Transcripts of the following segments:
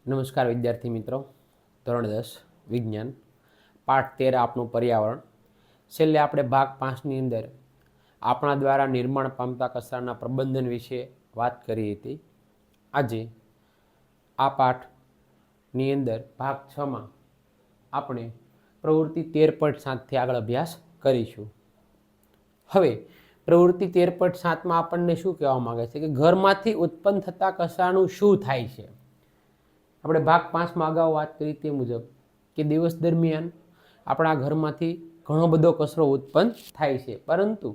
નમસ્કાર વિદ્યાર્થી મિત્રો, ધોરણ 10 વિજ્ઞાન પાઠ 13 આપનું પર્યાવરણ. છેલ્લે આપણે ભાગ 5ની અંદર આપણા દ્વારા નિર્માણ પામતા કચરાના પ્રબંધન વિશે વાત કરી હતી. આજે આ પાઠની અંદર ભાગ 6માં આપણે પ્રવૃત્તિ 13.7થી આગળ અભ્યાસ કરીશું. હવે પ્રવૃત્તિ 13.7માં આપણને શું કહેવા માંગે છે કે ઘરમાંથી ઉત્પન્ન થતા કચરાનું શું થાય છે. આપણે ભાગ 5માં અગાઉ વાત કરી તે મુજબ કે દિવસ દરમિયાન આપણા ઘરમાંથી ઘણો બધો કચરો ઉત્પન્ન થાય છે, પરંતુ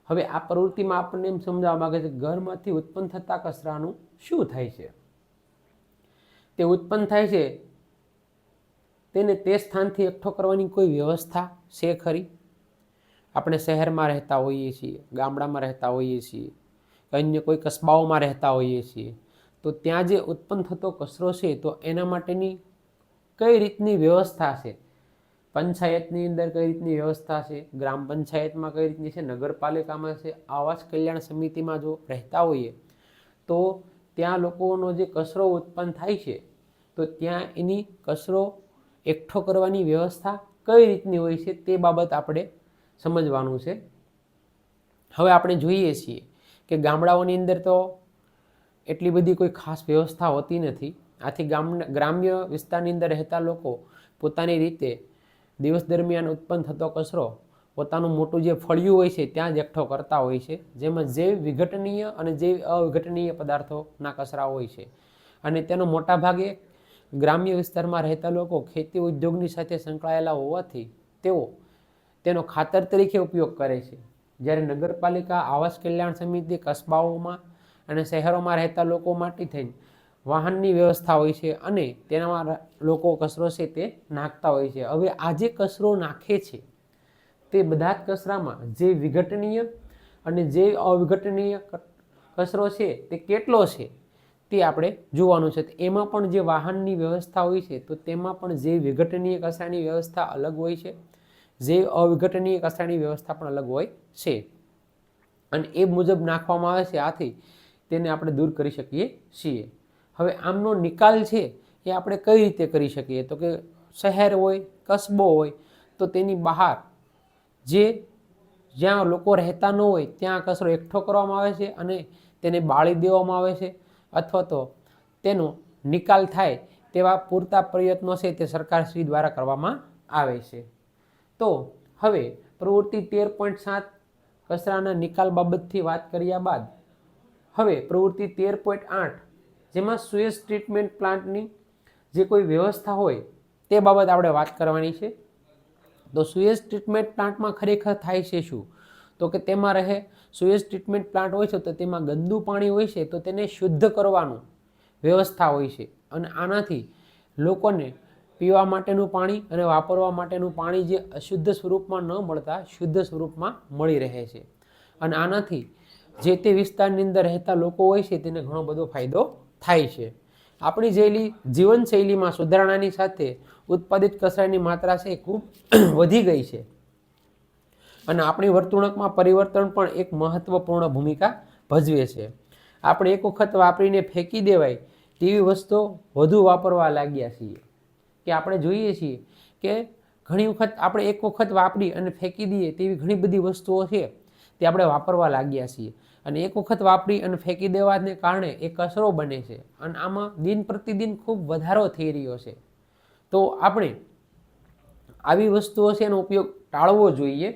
હવે આ પ્રવૃત્તિમાં આપણને એમ સમજાવવા માંગે છે કે ઘરમાંથી ઉત્પન્ન થતા કચરાનું શું થાય છે. તે ઉત્પન્ન થાય છે તેને તે સ્થાનથી એકઠો કરવાની કોઈ વ્યવસ્થા છે ખરી? આપણે શહેરમાં રહેતા હોઈએ છીએ, ગામડામાં રહેતા હોઈએ છીએ, અન્ય કોઈ કસ્બાઓમાં રહેતા હોઈએ છીએ, તો ત્યાં જે ઉત્પન્ન થતો કચરો છે તો એના માટેની કઈ રીતની વ્યવસ્થા છે? પંચાયતની અંદર કઈ રીતની વ્યવસ્થા છે, ગ્રામ પંચાયતમાં કઈ રીતની છે, નગરપાલિકામાં છે, આવાસ કલ્યાણ સમિતિમાં જો રહેતા હોઈએ તો ત્યાં લોકોનો જે કચરો ઉત્પન્ન થાય છે તો ત્યાં એની કચરો એકઠો કરવાની વ્યવસ્થા કઈ રીતની હોય છે તે બાબત આપણે સમજવાનું છે. હવે આપણે જોઈએ છીએ કે ગામડાઓની અંદર તો એટલી બધી કોઈ ખાસ વ્યવસ્થા હોતી નથી. આથી ગ્રામ્ય વિસ્તારની અંદર રહેતા લોકો પોતાની રીતે દિવસ દરમિયાન ઉત્પન્ન થતો કચરો પોતાનું મોટું જે ફળિયું હોય છે ત્યાં જ એકઠો કરતા હોય છે, જેમાં જૈવ વિઘટનીય અને જૈવ અવિઘટનીય પદાર્થોના કચરા હોય છે. અને તેનો મોટા ભાગે ગ્રામ્ય વિસ્તારમાં રહેતા લોકો ખેતી ઉદ્યોગની સાથે સંકળાયેલા હોવાથી તેઓ તેનો ખાતર તરીકે ઉપયોગ કરે છે. જ્યારે નગરપાલિકા, આવાસ કલ્યાણ સમિતિ કસ્બાઓમાં અને શહેરોમાં રહેતા લોકો માટે થઈને વાહનની વ્યવસ્થા હોય છે અને તેનામાં લોકો કચરો છે તે નાખતા હોય છે. હવે આ જે કચરો નાખે છે તે બધા જ કચરામાં જે વિઘટનીય અને જે અવિઘટનીય કચરો છે તે કેટલો છે તે આપણે જોવાનું છે. એમાં પણ જે વાહનની વ્યવસ્થા હોય છે તો તેમાં પણ જે વિઘટનીય કચરાની વ્યવસ્થા અલગ હોય છે, જે અવિઘટનીય કચરાની વ્યવસ્થા પણ અલગ હોય છે અને એ મુજબ નાખવામાં આવે છે. આથી તેને આપણે દૂર કરી શકીએ છીએ. હવે આમનો નિકાલ છે એ આપણે કઈ રીતે કરી શકીએ? તો કે શહેર હોય, કસ્બો હોય તો તેની બહાર જ્યાં લોકો રહેતા ન હોય ત્યાં કચરો એકઠો કરવામાં આવે છે અને તેને બાળી દેવામાં આવે છે, અથવા તો તેનો નિકાલ થાય તેવા પૂરતા પ્રયત્નો છે તે સરકારશ્રી દ્વારા કરવામાં આવે છે. તો હવે પ્રવૃત્તિ 13.7 કચરાના નિકાલ બાબતથી વાત કર્યા બાદ હવે પ્રવૃત્તિ 13.8 જેમાં સુએજ ટ્રીટમેન્ટ પ્લાન્ટની જે કોઈ વ્યવસ્થા હોય તે બાબત આપણે વાત કરવાની છે. તો સુએજ ટ્રીટમેન્ટ પ્લાન્ટમાં ખરેખર થાય છે શું? તો કે તેમાં રહે સુએજ ટ્રીટમેન્ટ પ્લાન્ટ હોય છે તો તેમાં ગંદુ પાણી હોય છે તો તેને શુદ્ધ કરવાનું વ્યવસ્થા હોય છે અને આનાથી લોકોને પીવા માટેનું પાણી અને વાપરવા માટેનું પાણી જે અશુદ્ધ સ્વરૂપમાં ન મળતા શુદ્ધ સ્વરૂપમાં મળી રહે છે. અને આનાથી જે તે વિસ્તારની અંદર રહેતા લોકો હોય છે તેને ઘણો બધો ફાયદો થાય છે. આપણી જીવનશૈલીમાં સુધારણાની સાથે ઉત્પાદિત કચરાની માત્રા છે ખૂબ વધી ગઈ છે અને આપણી વર્તણૂકમાં પરિવર્તન પણ એક મહત્વપૂર્ણ ભૂમિકા ભજવે છે. આપણે એક વખત વાપરીને ફેંકી દેવાય તેવી વસ્તુઓ વધુ વાપરવા લાગ્યા છીએ. કે આપણે જોઈએ છીએ કે ઘણી વખત આપણે એક વખત વાપરી અને ફેંકી દઈએ તેવી ઘણી બધી વસ્તુઓ છે તે આપણે વાપરવા લાગ્યા છીએ અને એક વખત વાપરી અને ફેંકી દેવાને કારણે એ કચરો બને છે અને આમાં દિન પ્રતિદિન ખૂબ વધારો થઈ રહ્યો છે. તો આપણે આવી વસ્તુઓ છે એનો ઉપયોગ ટાળવો જોઈએ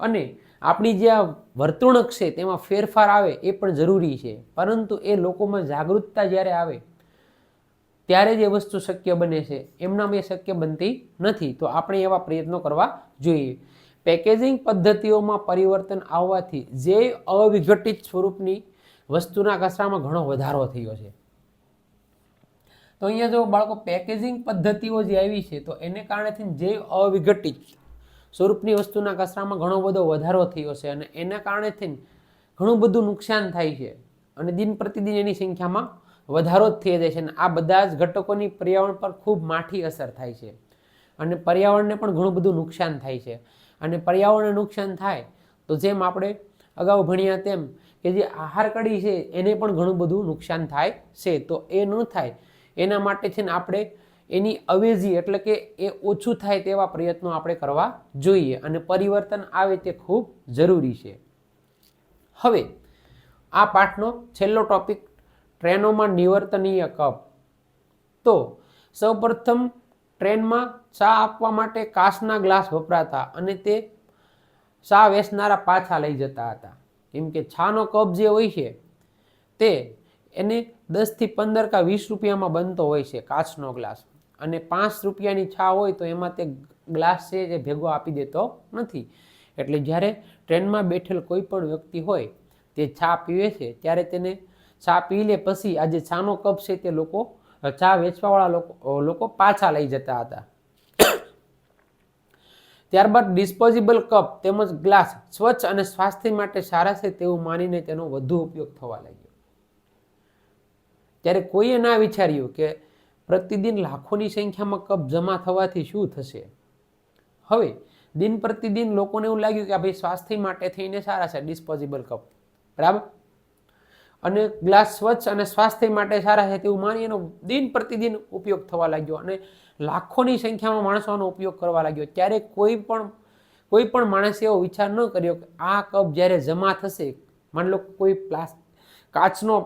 અને આપણી જે આ વર્તણૂક છે તેમાં ફેરફાર આવે એ પણ જરૂરી છે, પરંતુ એ લોકોમાં જાગૃતતા જ્યારે આવે ત્યારે જ એ વસ્તુ શક્ય બને છે, એમનામાં એ શક્ય બનતી નથી. તો આપણે એવા પ્રયત્નો કરવા જોઈએ. પેકેજિંગ પદ્ધતિઓમાં પરિવર્તન આવવાથી જે અવિઘટિત સ્વરૂપની વસ્તુના કચરામાં ઘણો વધારો થયો છે. તો અહીંયા જો બાળકો પેકેજિંગ પદ્ધતિઓ જે આવી છે તો એને કારણેથી જે અવિઘટિત સ્વરૂપની વસ્તુના કચરામાં ઘણો બધો વધારો થયો છે અને એના કારણેથી ઘણું બધું નુકસાન થાય છે અને દિન પ્રતિદિન એની સંખ્યામાં વધારો જ થઈ જાય છે. અને આ બધા જ ઘટકોની પર્યાવરણ પર ખૂબ માઠી અસર થાય છે અને પર્યાવરણને પણ ઘણું બધું નુકસાન થાય છે. અને પર્યાવરણને નુકસાન થાય તો જેમ આપણે અગાઉ ભણ્યા તેમ કે જે આહાર કડી છે એને પણ ઘણું બધું નુકસાન થાય છે. તો એ ન થાય એના માટે છે ને આપણે એની અવેજી એટલે કે એ ઓછું થાય તેવા પ્રયત્નો આપણે કરવા જોઈએ અને પરિવર્તન આવે તે ખૂબ જરૂરી છે. હવે આ પાઠનો છેલ્લો ટોપિક ટ્રેનોમાં નિવર્તનીય કપ. તો સૌપ્રથમ ટ્રેનમાં ચા આપવા માટે કાચના ગ્લાસ વપરાતા અને તે ચા વેચનારા પાછા લઈ જતા હતા. કેમ કે છાનો કપ જે હોય છે તે એને 10 થી 15 કે 20 રૂપિયામાં બનતો હોય છે કાચનો ગ્લાસ, અને 5 રૂપિયાની ચા હોય તો એમાં તે ગ્લાસ છે જે ભેગો આપી દેતો નથી. એટલે જ્યારે ટ્રેનમાં બેઠેલ કોઈ પણ વ્યક્તિ હોય તે ચા પીવે છે ત્યારે તેને ચા પી લે પછી આ જે ચાનો કપ છે તે ચા વેચવાવાળા લોકો પાછા લઈ જતા હતા. ત્યારબાદ ડિસ્પોઝેબલ કપ તેમજ ગ્લાસ સ્વચ્છ અને સ્વાસ્થ્ય માટે સારા છે તેવું માનીને તેનો વધુ ઉપયોગ થવા લાગ્યો. ત્યારે કોઈએ ના વિચાર્યું કે પ્રતિદિન લાખોની સંખ્યામાં કપ જમા થવાથી શું થશે. હવે દિન પ્રતિદિન લોકોને એવું લાગ્યું કે ભાઈ સ્વાસ્થ્ય માટે થઈને સારા છે ડિસ્પોઝેબલ કપ, બરાબર, અને ગ્લાસ સ્વચ્છ અને સ્વાસ્થ્ય માટે સારા છે તેવું માની એનો દિન પ્રતિદિન ઉપયોગ થવા લાગ્યો અને લાખોની સંખ્યામાં માણસોનો ઉપયોગ કરવા લાગ્યો. ત્યારે કોઈ પણ માણસે એવો વિચાર ન કર્યો કે આ કપ જ્યારે જમા થશે, માની લો કોઈ કાચનો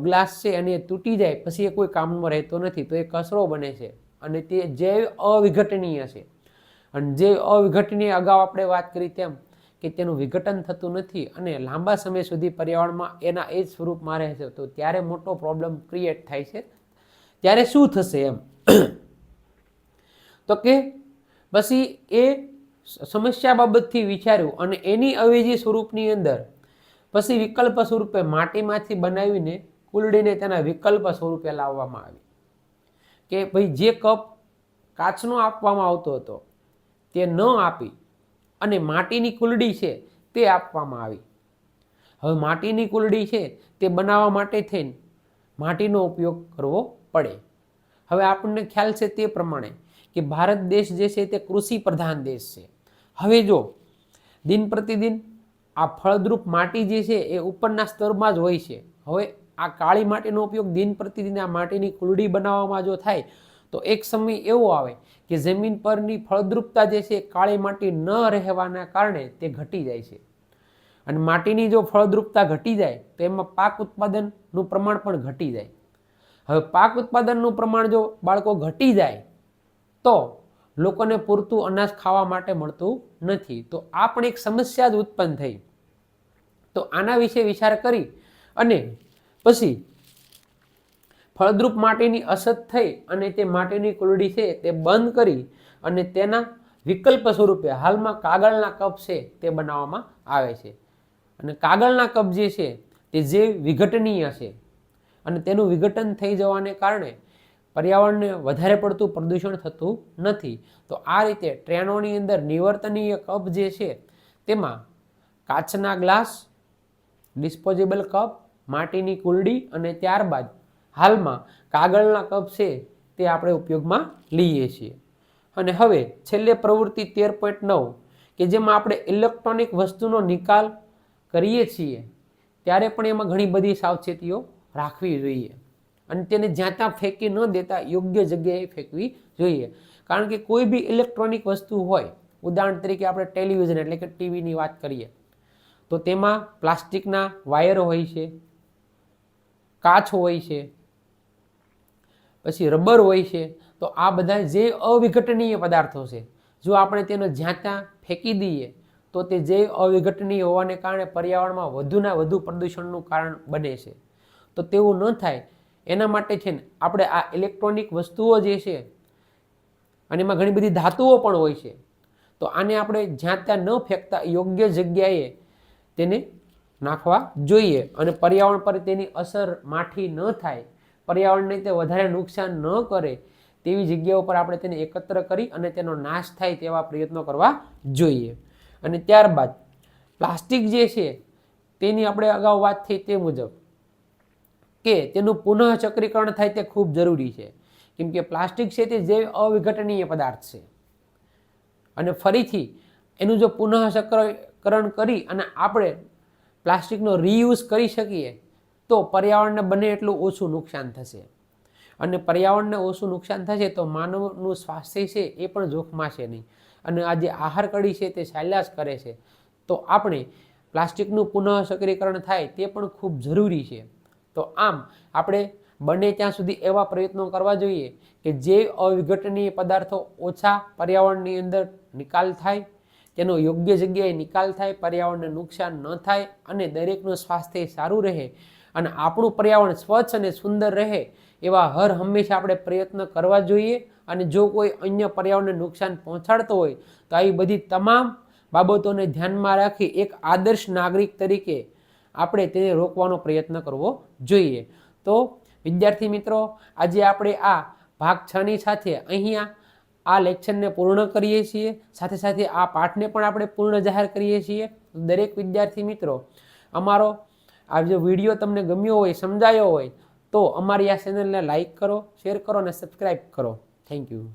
ગ્લાસ છે અને એ તૂટી જાય પછી એ કોઈ કામમાં રહેતો નથી, તો એ કચરો બને છે અને તે જૈવ અવિઘટનીય છે. અને જે અવિઘટનીય અગાઉ આપણે વાત કરી તેમ કે તેનું વિઘટન થતું નથી અને લાંબા સમય સુધી પર્યાવરણમાં એના એ જ સ્વરૂપમાં રહે છે, તો ત્યારે મોટો પ્રોબ્લેમ ક્રિએટ થાય છે. ત્યારે શું થશે એમ તો કે પછી એ સમસ્યા બાબતથી વિચાર્યું અને એની અવેજી સ્વરૂપની અંદર પછી વિકલ્પ સ્વરૂપે માટીમાંથી બનાવીને કુલડીને તેના વિકલ્પ સ્વરૂપે લાવવામાં આવી. કે ભાઈ જે કપ કાચનો આપવામાં આવતો હતો તે ન આપી અને માટીની કુલડી છે તે આપવામાં આવી. હવે માટીની કુલડી છે તે બનાવવા માટે થઈને માટીનો ઉપયોગ કરવો પડે. હવે આપણને ખ્યાલ છે તે પ્રમાણે કે ભારત દેશ જે છે તે કૃષિ પ્રધાન દેશ છે. હવે જો દિન પ્રતિદિન આ ફળદ્રુપ માટી જે છે એ ઉપરના સ્તરમાં જ હોય છે. હવે આ કાળી માટીનો ઉપયોગ દિન પ્રતિદિન આ માટીની કુલડી બનાવવામાં જો થાય તો એક સમય એવો આવે કે જમીન પરની ફળદ્રુપતા જે છે કાળી માટી ન રહેવાના કારણે તે ઘટી જાય છે. અને માટીની જો ફળદ્રુપતા ઘટી જાય તો એમાં પાક ઉત્પાદનનું પ્રમાણ પણ ઘટી જાય. હવે પાક ઉત્પાદનનું પ્રમાણ જો બાળકો ઘટી જાય તો લોકોને પૂરતું અનાજ ખાવા માટે મળતું નથી. તો આ પણ એક સમસ્યા જ ઉત્પન્ન થઈ. તો આના વિશે વિચાર કરી અને પછી ફળદ્રુપ માટીની અછત થઈ અને તે માટીની કુલડી છે તે બંધ કરી અને તેના વિકલ્પ સ્વરૂપે હાલમાં કાગળના કપ છે તે બનાવવામાં આવે છે. અને કાગળના કપ જે છે તે જે વિઘટનીય છે અને તેનું વિઘટન થઈ જવાને કારણે પર્યાવરણને વધારે પડતું પ્રદૂષણ થતું નથી. તો આ રીતે ટ્રેનોની અંદર નિવર્તનીય કપ જે છે તેમાં કાચના ગ્લાસ, ડિસ્પોઝેબલ કપ, માટીની કુલડી અને ત્યારબાદ હાલમાં કાગળના કપ છે તે આપણે ઉપયોગમાં લઈએ છીએ. અને હવે છેલ્લે પ્રવૃત્તિ 13.9 કે જેમાં આપણે ઇલેક્ટ્રોનિક વસ્તુનો નિકાલ કરીએ છીએ ત્યારે પણ એમાં ઘણી બધી સાવચેતીઓ રાખવી જોઈએ અને તેને જ્યાં ત્યાં ફેંકી ન દેતા યોગ્ય જગ્યાએ ફેંકવી જોઈએ. કારણ કે કોઈ બી ઇલેક્ટ્રોનિક વસ્તુ હોય, ઉદાહરણ તરીકે આપણે ટેલિવિઝન એટલે કે ટીવીની વાત કરીએ તો તેમાં પ્લાસ્ટિકના વાયર હોય છે, કાચ હોય છે, પછી રબર હોય છે. તો આ બધા જે અવિઘટનીય પદાર્થો છે જો આપણે તેનો જ્યાં ત્યાં ફેંકી દઈએ તો તે જે અવિઘટનીય હોવાને કારણે પર્યાવરણમાં વધુના વધુ પ્રદૂષણનું કારણ બને છે. તો તેવું ન થાય એના માટે છે ને આપણે આ ઇલેક્ટ્રોનિક વસ્તુઓ જે છે અને એમાં ઘણી બધી ધાતુઓ પણ હોય છે, તો આને આપણે જ્યાં ત્યાં ન ફેંકતા યોગ્ય જગ્યાએ તેને નાખવા જોઈએ અને પર્યાવરણ પર તેની અસર માઠી ન થાય, પર્યાવરણને તે વધારે નુકસાન ન કરે તેવી જગ્યાઓ પર આપણે તેને એકત્ર કરી અને તેનો નાશ થાય તેવા પ્રયત્નો કરવા જોઈએ. અને ત્યારબાદ પ્લાસ્ટિક જે છે તેની આપણે અગાઉ વાત થઈ તે મુજબ કે તેનું પુનઃચક્રીકરણ થાય તે ખૂબ જરૂરી છે. કેમ કે પ્લાસ્ટિક છે તે જૈવ અવિઘટનીય પદાર્થ છે અને ફરીથી એનું જો પુનઃચક્રીકરણ કરી અને આપણે પ્લાસ્ટિકનો રીયુઝ કરી શકીએ તો પર્યાવરણને બને એટલું ઓછું નુકસાન થશે. અને પર્યાવરણને ઓછું નુકસાન થશે તો માનવનું સ્વાસ્થ્ય છે એ પણ જોખમાશે નહીં. અને આ જે આહાર કડી છે તે ચાલ્યા જ કરે છે. તો આપણે પ્લાસ્ટિકનું પુનઃચક્રીકરણ થાય તે પણ ખૂબ જરૂરી છે. તો આમ આપણે બને ત્યાં સુધી એવા પ્રયત્નો કરવા જોઈએ કે જે અવિઘટનીય પદાર્થો ઓછા પર્યાવરણની અંદર નિકાલ થાય, તેનો યોગ્ય જગ્યાએ નિકાલ થાય, પર્યાવરણને નુકસાન ન થાય અને દરેકનું સ્વાસ્થ્ય સારું રહે અને આપણું પર્યાવરણ સ્વચ્છ અને સુંદર રહે એવા હર હંમેશા આપણે પ્રયત્ન કરવા જોઈએ. અને જો કોઈ અન્ય પર્યાવરણને નુકસાન પહોંચાડતો હોય તો આવી બધી તમામ બાબતોને ધ્યાનમાં રાખી એક આદર્શ નાગરિક તરીકે આપણે તેને રોકવાનો પ્રયત્ન કરવો જોઈએ. તો વિદ્યાર્થી મિત્રો, આજે આપણે આ ભાગ 6ની સાથે અહીંયા આ લેક્ચરને પૂર્ણ કરીએ છીએ. સાથે સાથે આ પાઠને પણ આપણે પૂર્ણ જાહેર કરીએ છીએ. દરેક વિદ્યાર્થી મિત્રો, અમારો આ જો વિડીયો તમને ગમ્યો હોય, સમજાયો હોય તો અમારી આ ચેનલને લાઈક કરો, શેર કરો અને સબસ્ક્રાઈબ કરો. Thank you.